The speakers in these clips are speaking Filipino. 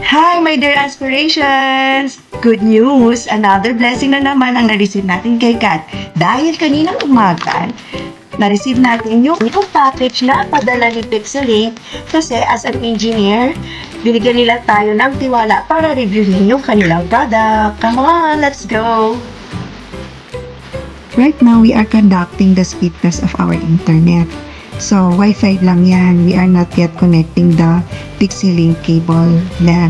Hi, my dear aspirations! Good news! Another blessing na naman ang na-receive natin kay God. Dahil kaninang umaga, na-receive natin yung package na padala ni Pixelink kasi as an engineer, binigyan nila tayo ng tiwala para reviewin yung kanilang product. Come on, let's go! Right now, we are conducting the speed test of our internet. So, Wi-Fi lang yan. We are not yet connecting the Pixelink cable LAN.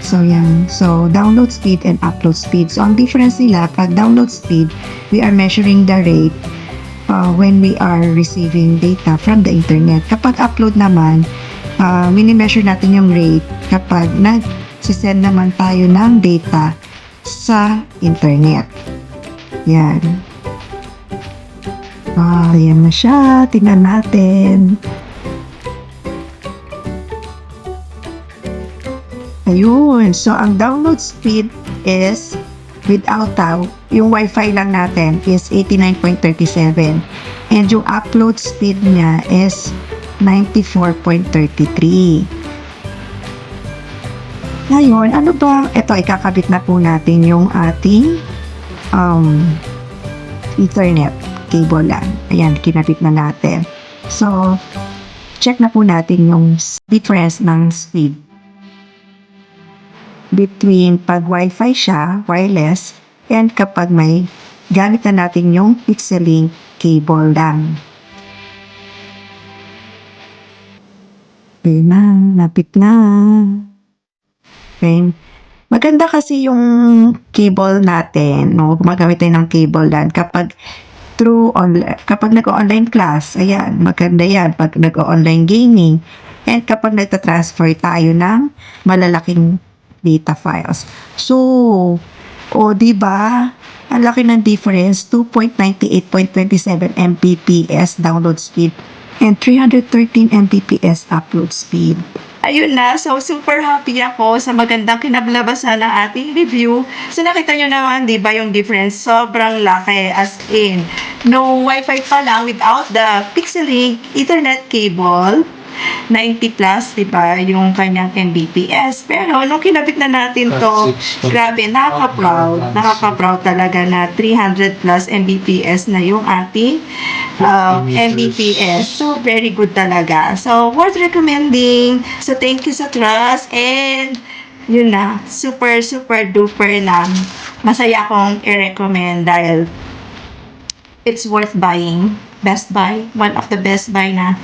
So, yan. So, download speed and upload speed. So, ang difference nila, pag download speed, we are measuring the rate when we are receiving data from the internet. Kapag upload naman, mini-measure natin yung rate kapag nag-send naman tayo ng data sa internet. Yan. Yan na siya. Tingnan natin. Ayun. So, ang download speed is without yung Wi-Fi lang natin is 89.37. And yung upload speed niya is 94.33. Ngayon, ano ba? Ito, ikakabit na po natin yung ating Ethernet cable lang. Ayan, kinabit na natin. So, check na po natin yung difference ng speed between pag Wi-Fi siya, wireless, and kapag may gamit na natin yung Pixelink cable lang. Okay na, lapit na. Okay. Maganda kasi yung cable natin, no? Gumagamit tayo ng cable LAN kapag kapag nag-online class, ayan, maganda yan pag nag-online gaming, and kapag nagtatransfer tayo ng malalaking data files. So, di ba? Ang laki ng difference, 2.98.27 Mbps download speed and 313 Mbps upload speed. Ayun na, so super happy ako sa magandang kinablabasan ng ating review. So nakita nyo naman, di ba, yung difference? Sobrang laki, as in, no Wi-Fi pa lang without the Pixelink Ethernet cable. 90 plus, di ba, yung kanyang Mbps. Pero nung kinabit na natin to, grabe, nakaka-proud talaga na 300 plus Mbps na yung ating Mbps. So, very good talaga. So, worth recommending. So, thank you sa trust. And, yun na, super, super duper na. Masaya akong i-recommend dahil it's worth buying. Best Buy. One of the best buy na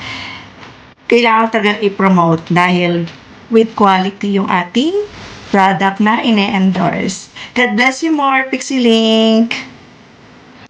kailangan talagang i-promote dahil with quality yung ating product na ine-endorse. God bless you more, Pixelink!